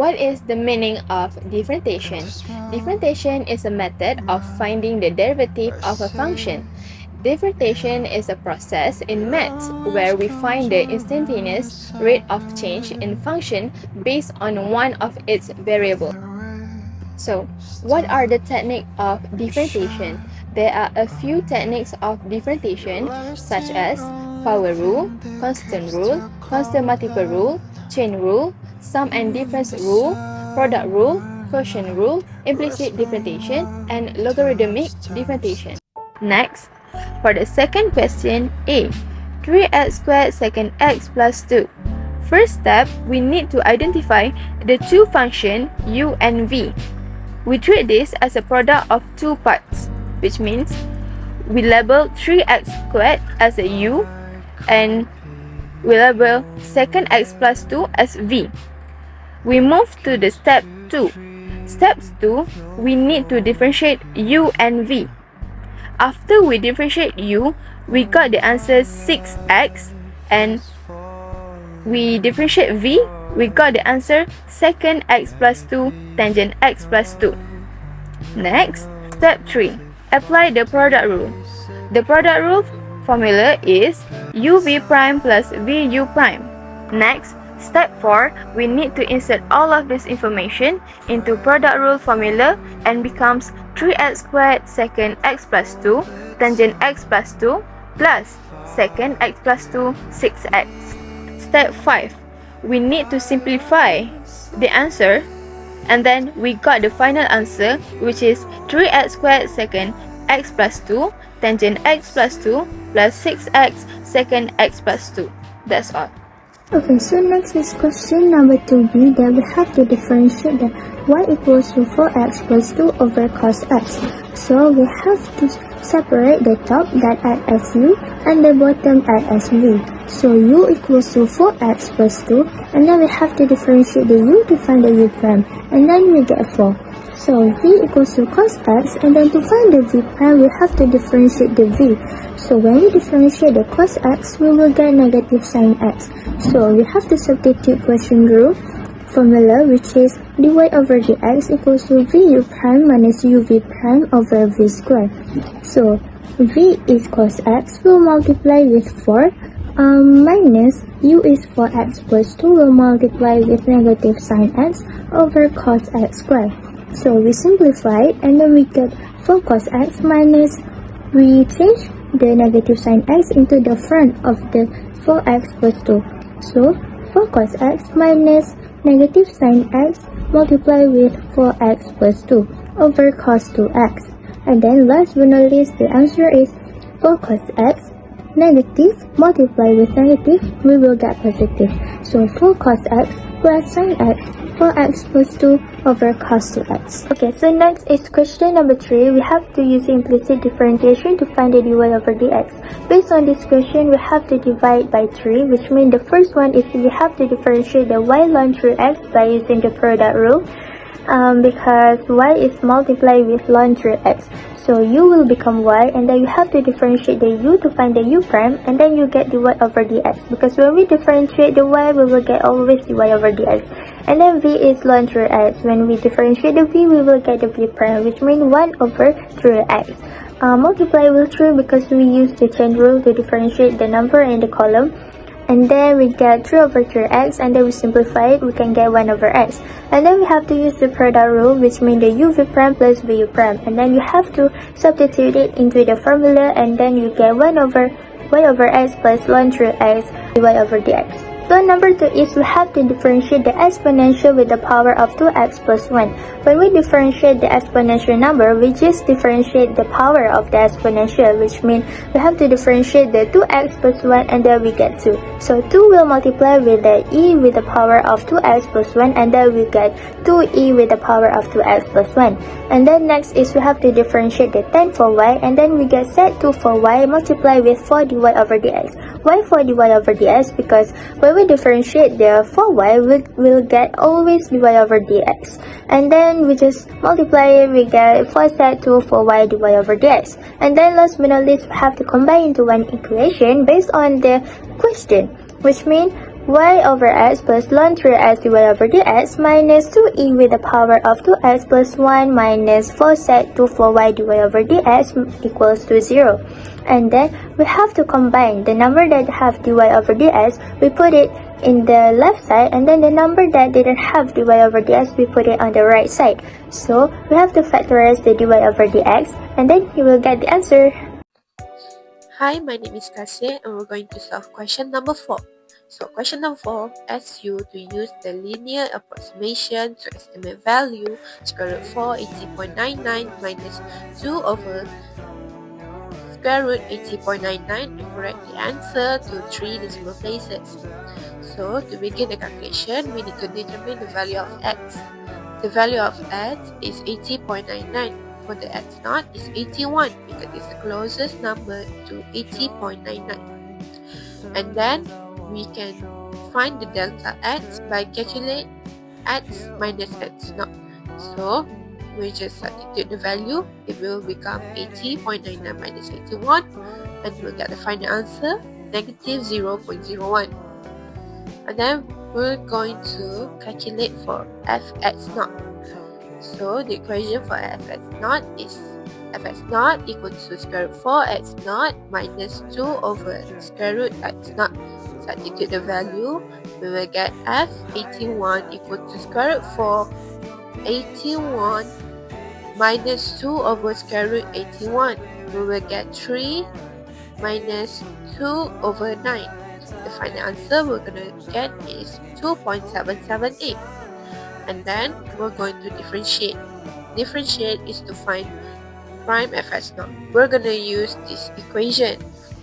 What is the meaning of differentiation? Differentiation is a method of finding the derivative of a function. Differentiation is a process in maths where we find the instantaneous rate of change in function based on one of its variables. So, what are the techniques of differentiation? There are a few techniques of differentiation such as power rule, constant multiple rule, chain rule, sum and difference rule, product rule, quotient rule, implicit differentiation, and logarithmic differentiation. Next, for the second question, A. 3x squared second x plus 2. First step, we need to identify the two functions u and v. We treat this as a product of two parts, which means we label 3x squared as a u and we label second x plus 2 as v. We move to the step 2. Step 2, we need to differentiate u and v. After we differentiate u, we got the answer 6x, and we differentiate v, we got the answer second x plus 2 tangent x plus 2. Next, step 3. Apply the product rule. The product rule formula is uv prime plus vu prime. Next, step 4. We need to insert all of this information into product rule formula and becomes 3x squared second x plus 2 tangent x plus 2 plus second x plus 2 6x. Step 5. We need to simplify the answer and then we got the final answer, which is 3x squared second x plus 2 tangent x plus 2 plus 6x second x plus 2. That's all. Okay, so next is question number 2b, that we have to differentiate the y equals to 4x plus 2 over cos x. So we have to separate the top that act as u and the bottom act as v. So u equals to 4x plus 2, and then we have to differentiate the u to find the u prime, and then we get 4. So v equals to cos x, and then to find the v prime, we have to differentiate the v. So when we differentiate the cos x, we will get negative sin x. So we have to substitute quotient rule formula, which is dy over dx equals to vu prime minus uv prime over v squared. So v is cos x, will multiply with 4, minus u is 4x plus 2, will multiply with negative sin x over cos x squared. So we simplify it, and then we get 4 cos x minus, we change the negative sin x into the front of the 4x plus 2. So 4 cos x minus negative sin x multiply with 4x plus 2 over cos 2x. And then last but not least, the answer is 4 cos x negative multiply with negative, we will get positive. So 4 cos x plus sin x, 4x plus 2 over cos 2x. Okay, so next is question number 3. We have to use implicit differentiation to find the dy over dx. Based on this question, we have to divide by 3, which means the first one is we have to differentiate the y ln through x by using the product rule, because y is multiplied with ln through x. So u will become y, and then you have to differentiate the u to find the u prime, and then you get dy over dx, because when we differentiate the y, we will get always dy over dx. And then v is ln through x. When we differentiate the v, we will get the v prime, which means 1 over through x. Multiply with 3 because we use the chain rule to differentiate the number in the column. And then we get 3 over 3x, and then we simplify it, we can get 1 over x. And then we have to use the product rule, which means the uv prime plus vu prime. And then you have to substitute it into the formula, and then you get 1 over y over x plus ln through x dy over dx. So number 2 is we have to differentiate the exponential with the power of 2x plus 1. When we differentiate the exponential number, we just differentiate the power of the exponential, which means we have to differentiate the 2x plus 1, and then we get 2. So 2 will multiply with the e with the power of 2x plus 1, and then we get 2e with the power of 2x plus 1. And then next is we have to differentiate the 10 for y, and then we get set 2 for y multiply with 4 dy over dx. Why 4 dy over dx? Because when we differentiate the 4y, we'll get always dy over dx. And then we just multiply it, we get 4 set 2 for y dy over dx. And then last but not least, we have to combine into one equation based on the question, which means y over x plus ln 3x divided over dx minus 2e with the power of 2x plus 1 minus 4 sec to 4y divided over dx equals to 0. And then we have to combine the number that have dy over dx, we put it in the left side, and then the number that didn't have dy over dx, we put it on the right side. So we have to factorize the dy over dx, and then you will get the answer. Hi, my name is Kasih and we're going to solve question number 4. So question number 4 asks you to use the linear approximation to estimate value square root 4 80.99 minus 2 over square root 80.99 and correct the answer to 3 decimal places. So to begin the calculation, we need to determine the value of x. The value of x is 80.99. For the x0 is 81 because it's the closest number to 80.99. And then we can find the delta x by calculate x minus x0. So we just substitute the value, it will become 80.99 minus 81 and we'll get the final answer negative 0.01. And then we're going to calculate for fx0. So the equation for fx0 is fx0 equal to square root 4x0 minus 2 over square root x0. Substitute the value, we will get f81 equal to square root 4 81 minus 2 over square root 81. We will get 3 minus 2 over 9. The final answer we're going to get is 2.778. And then we're going to differentiate. Differentiate is to find prime fx0. We're going to use this equation.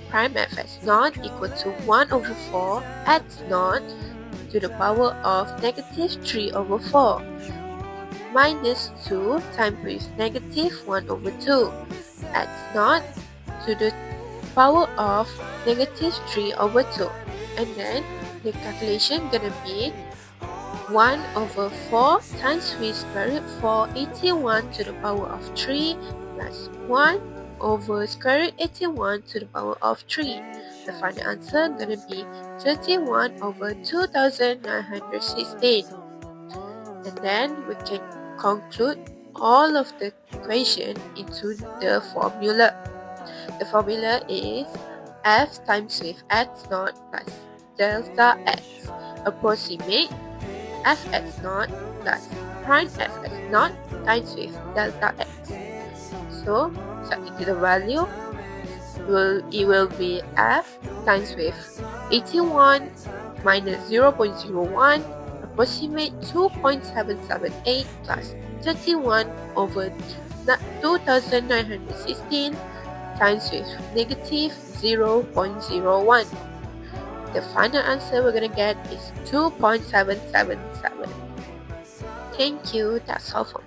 Prime fx0 equal to 1 over 4 x0 to the power of negative 3 over 4 minus 2 times with negative 1 over 2 x0 to the power of negative 3 over 2. And then the calculation gonna be 1 over 4 times with square root 4 81 to the power of 3 plus 1 over square root 81 to the power of 3. The final answer gonna be 31 over 2916. And then we can conclude all of the equation into the formula. The formula is f times with x0 plus delta x approximate fx0 plus prime fx0 times with delta x. So substitute the value, it will be f times with 81 minus 0.01 approximate 2.778 plus 31 over 2916 times with negative 0.01. The final answer we're going to get is 2.777. Thank you, that's all for me.